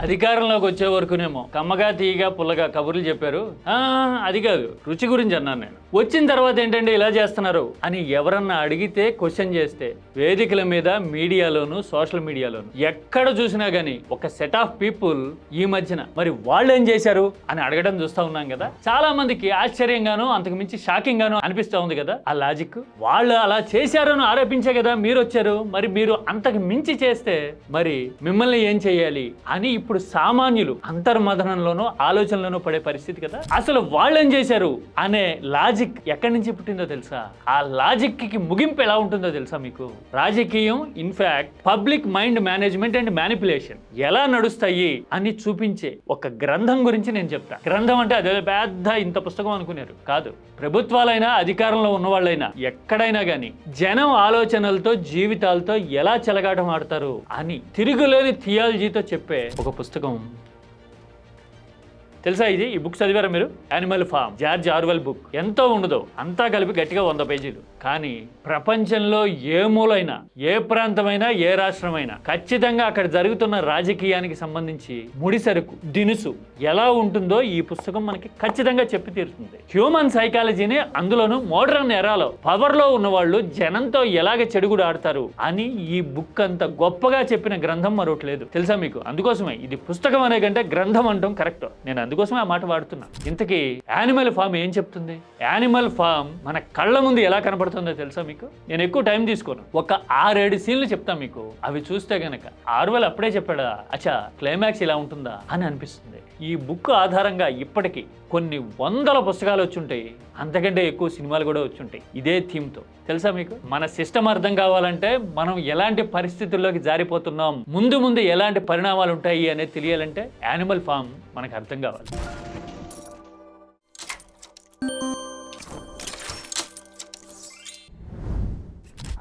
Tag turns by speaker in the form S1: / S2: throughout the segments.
S1: అధికారంలోకి వచ్చే వరకునేమో కమ్మగా తీయగా పుల్లగా కబుర్లు చెప్పారు. అది కాదు, రుచి గురించి అన్నాను నేను. వచ్చిన తర్వాత ఏంటంటే ఇలా చేస్తున్నారు అని ఎవరన్నా అడిగితే క్వశ్చన్ చేస్తే వేదికల మీద మీడియాలోను సోషల్ మీడియాలోను ఎక్కడ చూసినా గానీ ఒక సెట్ ఆఫ్ పీపుల్ ఈ మధ్యన మరి వాళ్ళు ఏం చేశారు అని అడగడం చూస్తా ఉన్నాం కదా. చాలా మందికి ఆశ్చర్యంగాను అంతకు మించి షాకింగ్ గాను అనిపిస్తా ఉంది కదా ఆ లాజిక్. వాళ్ళు అలా చేశారని ఆరోపించే కదా మీరు వచ్చారు. మరి మీరు అంతకు మించి చేస్తే మరి మిమ్మల్ని ఏం చేయాలి అని ఇప్పుడు సామాన్యులు అంతర్మథనంలోనూ ఆలోచనలోనూ పడే పరిస్థితి కదా. అసలు వాళ్ళు ఏం చేశారు అనే లాజిక్ ఎక్కడి నుంచి పుట్టిందో తెలుసా? ఆ లాజిక్ కి ముగింపు ఎలా ఉంటుందో తెలుసా మీకు? రాజకీయం in fact public mind management and manipulation ఎలా నడుస్తాయి అని చూపించే ఒక గ్రంథం గురించి నేను చెప్తా. గ్రంథం అంటే అదే పెద్ద ఇంత పుస్తకం అనుకున్నారు కాదు. ప్రభుత్వాలైనా అధికారంలో ఉన్నవాళ్ళైనా ఎక్కడైనా గానీ జనం ఆలోచనలతో జీవితాలతో ఎలా చెలగాటం ఆడతారు అని తిరుగులేని థియాలజీతో చెప్పే ఒక పుస్తకం తెలుసా? ఈ బుక్ చదివారా మీరు? Animal Farm, George Orwell book. ఎంతో ఉండదు, అంతా కలిపి గట్టిగా 100 పేజీలు. కానీ ప్రపంచంలో ఏ మూలైనా ఏ ప్రాంతమైనా ఏ రాష్ట్రమైనా ఖచ్చితంగా అక్కడ జరుగుతున్న రాజకీయానికి సంబంధించి ముడిసరుకు దినుసు ఎలా ఉంటుందో ఈ పుస్తకం మనకి ఖచ్చితంగా చెప్పి తీరుతుంది. హ్యూమన్ సైకాలజీని, అందులోనూ మోడర్న్ ఎరాలో పవర్ లో ఉన్న వాళ్ళు జనంతో ఎలాగ చెడుగుడు ఆడతారు అని ఈ బుక్ అంత గొప్పగా చెప్పిన గ్రంథం మరొకటి లేదు తెలుసా మీకు? అందుకోసమే ఇది పుస్తకం అనే కంటే గ్రంథం అంటాం కరెక్ట్. నేను అందుకోసమే ఆ మాట వాడుతున్నా. ఇంతకీ యానిమల్ ఫామ్ ఏం చెప్తుంది? యానిమల్ ఫామ్ మన కళ్ళ ముందు ఎలా కనపడుతుందో తెలుసా మీకు? నేను ఎక్కువ టైం తీసుకోను, ఒక 6-7 సీన్లు చెప్తా మీకు. అవి చూస్తే గనక ఆర్వెల్ అప్పుడే చెప్పాడా అచ్చా క్లైమాక్స్ ఇలా ఉంటుందా అని అనిపిస్తుంది. ఈ బుక్ ఆధారంగా ఇప్పటికీ కొన్ని 100 పుస్తకాలు వచ్చుంటాయి, అంతకంటే ఎక్కువ సినిమాలు కూడా వచ్చుంటాయి ఇదే థీమ్తో. తెలుసా మీకు? మన సిస్టమ్ అర్థం కావాలంటే, మనం ఎలాంటి పరిస్థితుల్లోకి జారిపోతున్నాం, ముందు ముందు ఎలాంటి పరిణామాలు ఉంటాయి అనేది తెలియాలంటే యానిమల్ ఫామ్ మనకు అర్థం కావాలి.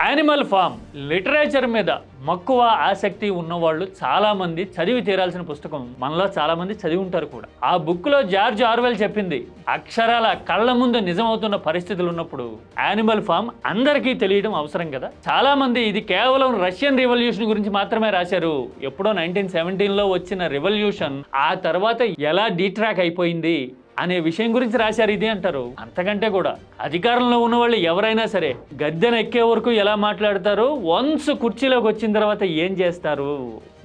S1: యానిమల్ ఫామ్ లిటరేచర్ మీద మక్కువ ఆసక్తి ఉన్నవాళ్ళు చాలా మంది చదివి తీరాల్సిన పుస్తకం. మనలో చాలా మంది చదివి ఉంటారు కూడా. ఆ బుక్ లో జార్జ్ ఆర్వెల్ చెప్పింది అక్షరాల కళ్ళ ముందు నిజమవుతున్న పరిస్థితులు ఉన్నప్పుడు యానిమల్ ఫామ్ అందరికీ తెలియడం అవసరం కదా. చాలా మంది ఇది కేవలం రష్యన్ రివల్యూషన్ గురించి మాత్రమే రాశారు. ఎప్పుడో 1917లో వచ్చిన రివల్యూషన్ ఆ తర్వాత ఎలా డీట్రాక్ అయిపోయింది అనే విషయం గురించి రాశారు ఇది అంటారు. అంతకంటే కూడా అధికారంలో ఉన్న వాళ్ళు ఎవరైనా సరే గద్దెన ఎక్కే వరకు ఎలా మాట్లాడతారు, వన్స్ కుర్చీలోకి వచ్చిన తర్వాత ఏం చేస్తారు,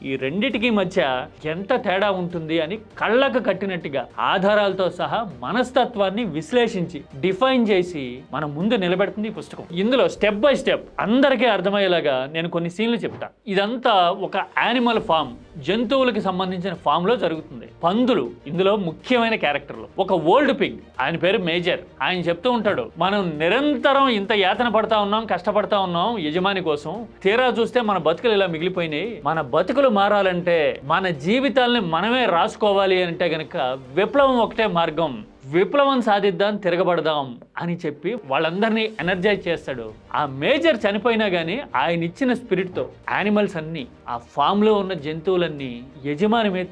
S1: ఈ రెండిటికి మధ్య ఎంత తేడా ఉంటుంది అని కళ్ళకు కట్టినట్టుగా ఆధారాలతో సహా మనస్తత్వాన్ని విశ్లేషించి డిఫైన్ చేసి మన ముందు నిలబెడుతుంది ఈ పుస్తకం. ఇందులో స్టెప్ బై స్టెప్ అందరికీ అర్థమయ్యేలాగా నేను కొన్ని సీన్లు చెప్తా. ఇదంతా ఒక యానిమల్ ఫామ్, జంతువులకి సంబంధించిన ఫామ్ లో జరుగుతుంది. పందులు ఇందులో ముఖ్యమైన క్యారెక్టర్లు. ఒక ఓల్డ్ పిగ్, ఆయన పేరు మేజర్. ఆయన చెప్తూ ఉంటాడు, మనం నిరంతరం ఇంత యాతన పడతా ఉన్నాం, కష్టపడతా ఉన్నాం యజమాని కోసం, తీరా చూస్తే మన బతుకులు ఇలా మిగిలిపోయినాయి. మన బతుకులు మారాలంటే, మన జీవితాలని మనమే రాసుకోవాలి అంటే గనక విప్లవం ఒకటే మార్గం, విప్లవం సాధిద్దాం, తిరగబడదాం అని చెప్పి వాళ్ళందరినీ ఎనర్జైజ్ చేస్తాడు. ఆ మేజర్ చనిపోయినా గానీ ఆయన ఇచ్చిన స్పిరిట్తో యానిమల్స్ అన్ని, ఆ ఫామ్ లో ఉన్న జంతువులన్నీ యజమాని మీద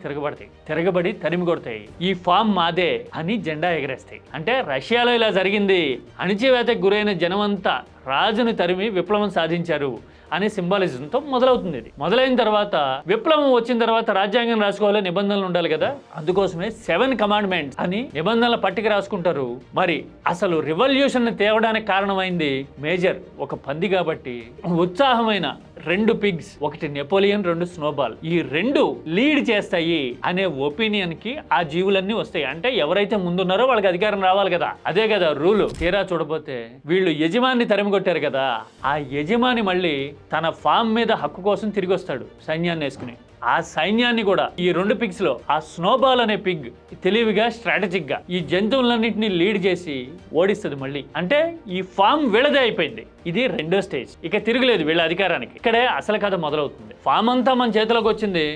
S1: తిరగబడి తరిమి కొడతాయి. ఈ ఫామ్ మాదే అని జెండా ఎగరేస్తాయి. అంటే రష్యాలో ఇలా జరిగింది, అణిచివేతకు గురైన జనమంతా రాజుని తరిమి విప్లవం సాధించారు అనే సింబాలిజంతో మొదలవుతుంది. ఇది మొదలైన తర్వాత విప్లవం వచ్చిన తర్వాత రాజ్యాంగం రాసుకోవాలి, నిబంధనలు ఉండాలి కదా. అందుకోసమే 7 కమాండ్మెంట్స్ అని నిబంధనల పట్టిక రాసుకుంటారు. మరి అసలు రివల్యూషన్ తేవడానికి కారణమైంది మేజర్, ఒక పంది కాబట్టి. ఉత్సాహమైన 2 పిగ్స్, ఒకటి నెపోలియన్, 2 స్నోబాల్, ఈ 2 లీడ్ చేస్తాయి అనే ఒపీనియన్ కి ఆ జీవులన్నీ వస్తాయి. అంటే ఎవరైతే ముందున్నారో వాళ్ళకి అధికారం రావాలి కదా, అదే కదా రూలు. తీరా చూడబోతే వీళ్ళు యజమాని తరిమి కొట్టారు కదా, ఆ యజమాని మళ్ళీ తన ఫామ్ మీద హక్కు కోసం తిరిగి వస్తాడు సైన్యాన్ని వేసుకుని. ఆ సైన్యాన్ని కూడా ఈ 2 పిగ్స్ లో ఆ స్నోబాల్ అనే పిగ్ తెలివిగా స్ట్రాటజిక్ గా ఈ జంతువులన్నింటినీ లీడ్ చేసి ఓడిస్తుంది మళ్ళీ. అంటే ఈ ఫామ్ వీళ్ళదే అయిపోయింది. ఇది 2వ స్టేజ్. ఇక తిరగలేదు వీళ్ళ అధికారానికి. ఇక్కడే అసలు కథ మొదలవుతుంది. ఫామ్ అంతా మన చేతిలోకి వచ్చింది.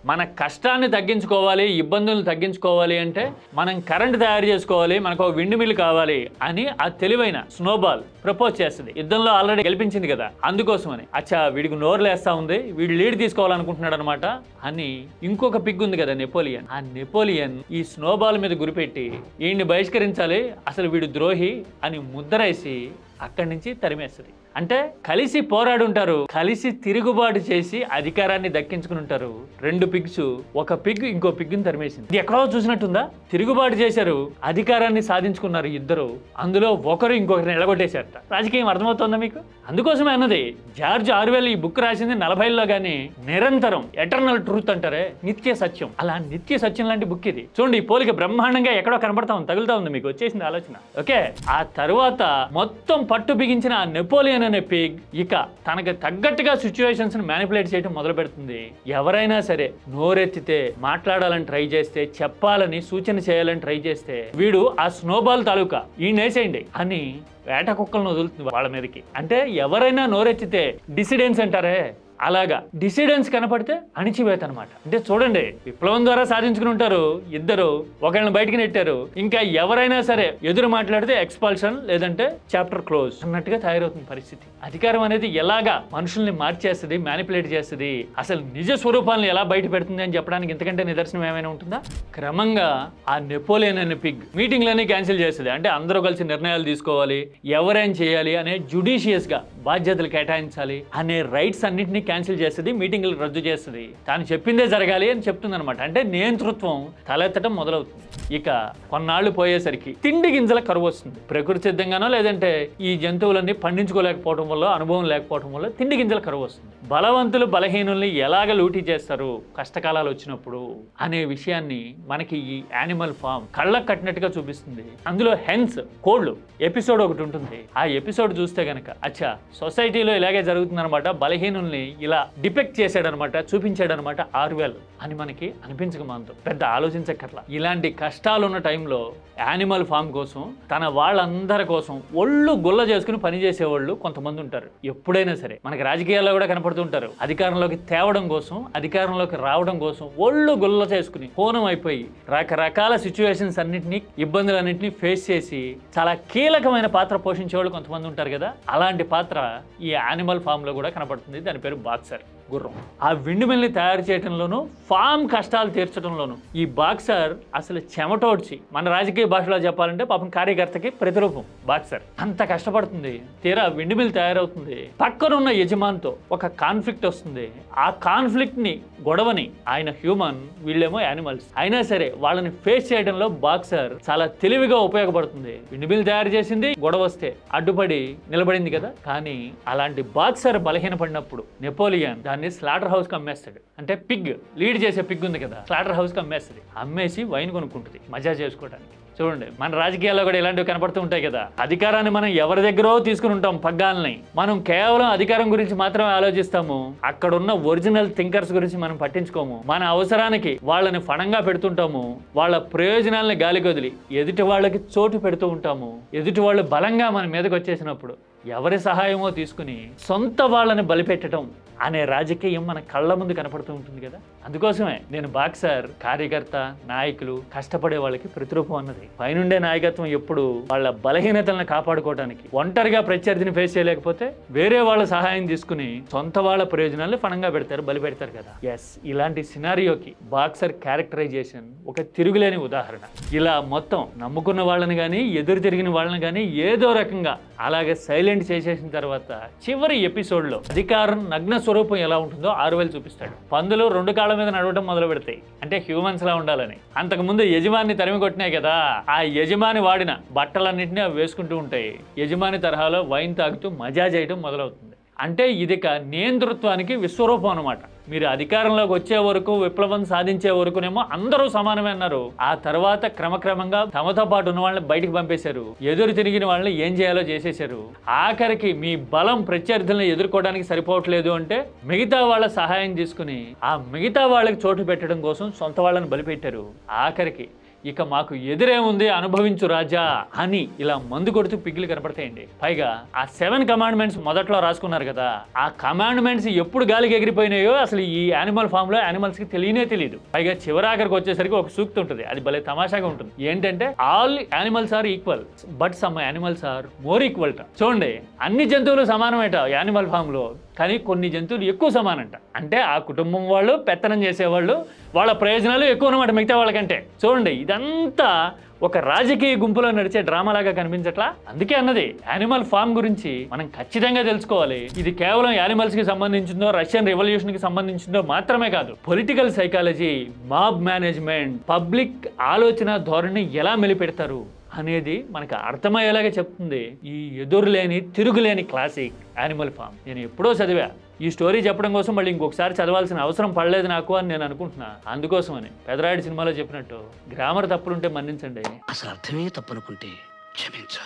S1: మన కష్టాన్ని తగ్గించుకోవాలి, ఇబ్బందులను తగ్గించుకోవాలి అంటే మనం కరెంట్ తయారు చేసుకోవాలి, మనకు ఒక విండ్ మిల్ కావాలి అని ఆ తెలివైన స్నోబాల్ ప్రపోజ్ చేస్తుంది. యుద్ధంలో ఆల్రెడీ గెలిపించింది కదా, అందుకోసమని. అచ్చా వీడికి నోరు లేస్తా ఉంది, వీడు లీడ్ తీసుకోవాలనుకుంటున్నాడు అనమాట అని ఇంకొక పిగ్ ఉంది కదా నెపోలియన్. ఆ నెపోలియన్ ఈ స్నోబాల్ మీద గురిపెట్టి వీడిని బహిష్కరించాలి, అసలు వీడు ద్రోహి అని ముద్రేసి అక్కడి నుంచి తరిమేస్తుంది. అంటే కలిసి పోరాడుంటారు, కలిసి తిరుగుబాటు చేసి అధికారాన్ని దక్కించుకుని ఉంటారు. 2 పిగ్స్, ఒక పిగ్ ఇంకో పిగ్ని తరిమేసింది. ఇది ఎక్కడో చూసినట్టుందా? తిరుగుబాటు చేశారు, అధికారాన్ని సాధించుకున్నారు ఇద్దరు. అందులో ఒకరు ఇంకొకరిని ఎడగొట్టేశారట. రాజకీయం అర్థమవుతుందా మీకు? అందుకోసమే అన్నది జార్జ్ ఆర్వెల్ ఈ బుక్ రాసింది 40లో గానీ నిరంతరం ఎటర్నల్ ట్రూత్ అంటారే, నిత్య సత్యం. అలా నిత్య సత్యం లాంటి బుక్ ఇది. చూడండి, ఈ పోలిక బ్రహ్మాండంగా ఎక్కడో కనబడతా ఉంది, తగులుతా ఉంది, మీకు వచ్చేసింది ఆలోచన. ఓకే, ఆ తరువాత మొత్తం పట్టు బిగించిన ఆ నెపోలియన్ అనే పిగ్ ఇక తనకు తగ్గట్టుగా సిచ్యువేషన్స్ ని మ్యానిపులేట్ చేయడం మొదలు పెడుతుంది. ఎవరైనా సరే నోరెత్తితే, మాట్లాడాలని ట్రై చేస్తే, చెప్పాలని సూచన చేయాలని ట్రై చేస్తే, వీడు ఆ స్నోబాల్ తాలూకా ఈ నేసేయండి అని వేట కుక్కలను వదులుతుంది వాళ్ళ మీదకి. అంటే ఎవరైనా నోరెత్తితే డిసిడెన్స్ అంటారే, అలాగా డిసిడెన్స్ కనపడితే అణిచివేత అనమాట. అంటే చూడండి, విప్లవం ద్వారా సాధించుకుని ఉంటారు ఇద్దరు, ఒకళ్ళని బయటికి నెట్టారు. ఇంకా ఎవరైనా సరే ఎదురు మాట్లాడితే ఎక్స్పల్షన్, లేదంటే చాప్టర్ క్లోజ్ అన్నట్టుగా తయారవుతుంది పరిస్థితి. అధికారం అనేది ఎలాగా మనుషుల్ని మార్చేస్తుంది, మ్యానిపులేట్ చేస్తుంది, అసలు నిజ స్వరూపాలను ఎలా బయట పెడుతుంది అని చెప్పడానికి ఇంతకంటే నిదర్శనం ఏమైనా ఉంటుందా? క్రమంగా ఆ నెపోలియన్ అనే పిగ్ మీటింగ్లన్నీ క్యాన్సిల్ చేస్తుంది. అంటే అందరూ కలిసి నిర్ణయాలు తీసుకోవాలి, ఎవరేం చేయాలి అనే జుడిషియస్ గా బాధ్యతలు కేటాయించాలి అనే రైట్స్ అన్నింటినీ క్యాన్సిల్ చేస్తుంది, మీటింగ్లు రద్దు చేస్తుంది. తాను చెప్పిందే జరగాలి అని చెప్తుంది అనమాట. అంటే నియంతృత్వం తలెత్తడం మొదలవుతుంది. ఇక కొన్నాళ్ళు పోయేసరికి తిండి గింజల కరువు వస్తుంది. ప్రకృతి సిద్ధంగానో లేదంటే ఈ జంతువులన్నీ పండించుకోలేకపోవడం వల్ల, అనుభవం లేకపోవడం వల్ల తిండి గింజల కరువు వస్తుంది. బలవంతులు బలహీనుల్ని ఎలాగ లూటీ చేస్తారు కష్టకాలాలు వచ్చినప్పుడు అనే విషయాన్ని మనకి ఈ యానిమల్ ఫామ్ కళ్ళకు కట్టినట్టుగా చూపిస్తుంది. అందులో హెన్స్, కోళ్ళు ఎపిసోడ్ ఒకటి ఉంటుంది. ఆ ఎపిసోడ్ చూస్తే గనక అచ్చా సొసైటీలో ఇలాగే జరుగుతుందన్నమాట, బలహీనుల్ని ఇలా డిపెక్ట్ చేశాడనమాట, చూపించాడనమాట ఆర్వెల్ అని మనకి అనిపించకమాంతో పెద్ద ఆలోచించక్కర్లా. ఇలాంటి కష్టాలు ఉన్న టైంలో యానిమల్ ఫామ్ కోసం తన వాళ్ళందరి కోసం ఒళ్ళు గుల్ల చేసుకుని పనిచేసేవాళ్ళు కొంతమంది ఉంటారు. ఎప్పుడైనా సరే మనకి రాజకీయాల్లో కూడా కనపడుతుంటారు. అధికారంలోకి తేవడం కోసం, అధికారంలోకి రావడం కోసం ఒళ్ళు గుల్ల చేసుకుని హోనం అయిపోయి రకరకాల సిచ్యువేషన్స్ అన్నింటినీ, ఇబ్బందులన్నింటినీ ఫేస్ చేసి చాలా కీలకమైన పాత్ర పోషించేవాళ్ళు కొంతమంది ఉంటారు కదా. అలాంటి పాత్ర ఈ యానిమల్ ఫామ్ లో కూడా కనపడుతుంది. దాని పేరు బాక్సర్, గుర్రం. ఆ విండుమిల్ని తయారు చేయడంలోనూ, ఫామ్ కష్టాలు తీర్చడంలోనూ ఈ బాక్సర్ అసలు చెమటోడ్చి, మన రాజకీయ భాషలో చెప్పాలంటే పాపం కార్యకర్తకి ప్రతిరూపం బాక్సర్. అంత కష్టపడుతుంది. తీరా విండుమిల్ తయారవుతుంది, పక్కనున్న యజమానితో ఒక కాన్ఫ్లిక్ట్ వస్తుంది. ఆ కాన్ఫ్లిక్ట్ ని, గొడవని ఆయన హ్యూమన్, వీళ్ళేమో యానిమల్స్. అయినా సరే వాళ్ళని ఫేస్ చేయడంలో బాక్సర్ చాలా తెలివిగా ఉపయోగపడుతుంది. విండుమిల్ తయారు చేసింది, గొడవ వస్తే అడ్డుపడి నిలబడింది కదా. కానీ అలాంటి బాక్సర్ బలహీనపడినప్పుడు నెపోలియన్ దాన్ని స్లాటర్ హౌస్ కి అమ్మేస్తాడు. అంటే పిగ్, లీడ్ చేసే పిగ్ ఉంది కదా, స్లాటర్ హౌస్ కి అమ్మేస్తుంది. అమ్మేసి వైన్ కొనుక్కుంటుంది మజా చేసుకోవడానికి. చూడండి, మన రాజకీయాల్లో కూడా ఇలాంటివి కనపడుతూ ఉంటాయి కదా. అధికారాన్ని మనం ఎవరి దగ్గర తీసుకుని ఉంటాం, పగ్గాలని. మనం కేవలం అధికారం గురించి మాత్రమే ఆలోచిస్తాము. అక్కడున్న ఒరిజినల్ థింకర్స్ గురించి మనం పట్టించుకోము. మన అవసరానికి వాళ్ళని ఫణంగా పెడుతుంటాము, వాళ్ళ ప్రయోజనాలని గాలికి వదిలి ఎదుటి వాళ్ళకి చోటు పెడుతూ ఉంటాము. ఎదుటి వాళ్ళు బలంగా మన మీదకి వచ్చేసినప్పుడు ఎవరి సహాయమో తీసుకుని సొంత వాళ్ళని బలిపెట్టడం అనే రాజకీయం మన కళ్ళ ముందు కనపడుతూ ఉంటుంది కదా. అందుకోసమే నేను బాక్సర్, కార్యకర్త, నాయకులు, కష్టపడే వాళ్ళకి ప్రతిరూపం అన్నది. పైనుండే నాయకత్వం ఎప్పుడు వాళ్ళ బలహీనతలను కాపాడుకోవడానికి, ఒంటరిగా ప్రత్యర్థిని ఫేస్ చేయలేకపోతే వేరే వాళ్ళ సహాయం తీసుకుని సొంత వాళ్ళ ప్రయోజనాలు ఫణంగా పెడతారు, బలి పెడతారు కదా. ఎస్, ఇలాంటి సినారియోకి బాక్సర్ క్యారెక్టరైజేషన్ ఒక తిరుగులేని ఉదాహరణ. ఇలా మొత్తం నమ్ముకున్న వాళ్ళని కానీ, ఎదురు తిరిగిన వాళ్ళని కానీ ఏదో రకంగా అలాగే సైలెంట్ చేసేసిన తర్వాత చివరి ఎపిసోడ్లో అధికారం నగ్న స్వరూపం ఎలా ఉంటుందో ఆర్వెల్ చూపిస్తాడు. పందులు 2 కాళ్ళ మీద నడవడం మొదలు పెడతాయి, అంటే హ్యూమన్స్ లా ఉండాలని. అంతకుముందు యజమాని తరిమి కొట్టినాయి కదా, ఆ యజమాని వాడిన బట్టలన్నింటినీ అవి వేసుకుంటూ ఉంటాయి. యజమాని తరహాలో వైన్ తాగుతూ మజా చేయడం మొదలవుతుంది. అంటే ఇది నియంతృత్వానికి విశ్వరూపం అనమాట. మీరు అధికారంలోకి వచ్చే వరకు, విప్లవం సాధించే వరకునేమో అందరూ సమానమే అన్నారు. ఆ తర్వాత క్రమక్రమంగా తమతో పాటు ఉన్న వాళ్ళని బయటికి పంపేశారు, ఎదురు తిరిగిన వాళ్ళని ఏం చేయాలో చేసేశారు. ఆఖరికి మీ బలం ప్రత్యర్థులను ఎదుర్కోవడానికి సరిపోవట్లేదు అంటే మిగతా వాళ్ళ సహాయం తీసుకుని ఆ మిగతా వాళ్ళకి చోటు పెట్టడం కోసం సొంత వాళ్ళని బలిపెట్టారు. ఆఖరికి ఇక మాకు ఎదురేముంది, అనుభవించు రాజా అని ఇలా మందు కొడుతూ పిగ్గులు కనపడతాయండి. పైగా ఆ 7 కమాండ్మెంట్స్ మొదట్లో రాసుకున్నారు కదా, ఆ కమాండ్మెంట్స్ ఎప్పుడు గాలికి ఎగిరిపోయినాయో అసలు ఈ యానిమల్ ఫామ్ లో యానిమల్స్ కి తెలియదు. పైగా చివరాఖరికి వచ్చేసరికి ఒక సూక్తి ఉంటుంది, అది భలే తమాషాగా ఉంటుంది. ఏంటంటే all animals are equal but some animals are more equal. చూడండి, అన్ని జంతువులు సమానమేట యానిమల్ ఫామ్ లో, కానీ కొన్ని జంతువులు ఎక్కువ సమానంట. అంటే ఆ కుటుంబం వాళ్ళు పెత్తనం చేసేవాళ్ళు, వాళ్ళ ప్రయోజనాలు ఎక్కువ అన్నమాట మిగతా వాళ్ళకంటే. చూడండి, ఇదంతా ఒక రాజకీయ గుంపులో నడిచే డ్రామాలాగా కనిపించట్లా? అందుకే అన్నది యానిమల్ ఫామ్ గురించి మనం ఖచ్చితంగా తెలుసుకోవాలి. ఇది కేవలం యానిమల్స్ కి సంబంధించిందో, రష్యన్ రెవల్యూషన్ కి సంబంధించిందో మాత్రమే కాదు. Political psychology, mob management, public ఆలోచన ధోరణి ఎలా మెలిపెడతారు అనేది మనకు అర్థమయ్యేలాగా చెప్తుంది ఈ ఎదురులేని తిరుగులేని క్లాసిక్ యానిమల్ ఫామ్. నేను ఎప్పుడో చదివా. ఈ స్టోరీ చెప్పడం కోసం మళ్ళీ ఇంకొకసారి చదవాల్సిన అవసరం పడలేదు నాకు అని నేను అనుకుంటున్నా. అందుకోసమని పెదరాయుడు సినిమాలో చెప్పినట్టు గ్రామర్ తప్పులుంటే మన్నించండి,
S2: అసలు అర్థమే తప్పనుకుంటే క్షమించు.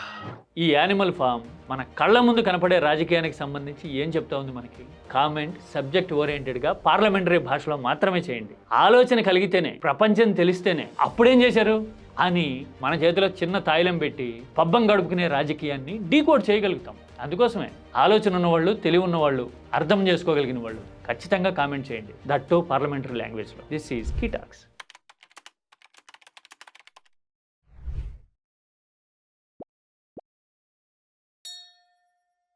S1: ఈ యానిమల్ ఫామ్ మన కళ్ళ ముందు కనపడే రాజకీయానికి సంబంధించి ఏం చెప్తా ఉంది మనకి? కామెంట్ సబ్జెక్ట్ ఓరియంటెడ్గా పార్లమెంటరీ భాషలో మాత్రమే చేయండి. ఆలోచన కలిగితేనే, ప్రపంచం తెలిస్తేనే అప్పుడేం చేశారు అని మన చేతిలో చిన్న తాయిలం పెట్టి పబ్బం గడుపుకునే రాజకీయాన్ని డీకోడ్ చేయగలుగుతాం. అందుకోసమే ఆలోచన ఉన్నవాళ్ళు, తెలివి ఉన్నవాళ్ళు, అర్థం చేసుకోగలిగిన వాళ్ళు ఖచ్చితంగా కామెంట్ చేయండి. దట్ టు పార్లమెంటరీ లాంగ్వేజ్లో. This is key talks.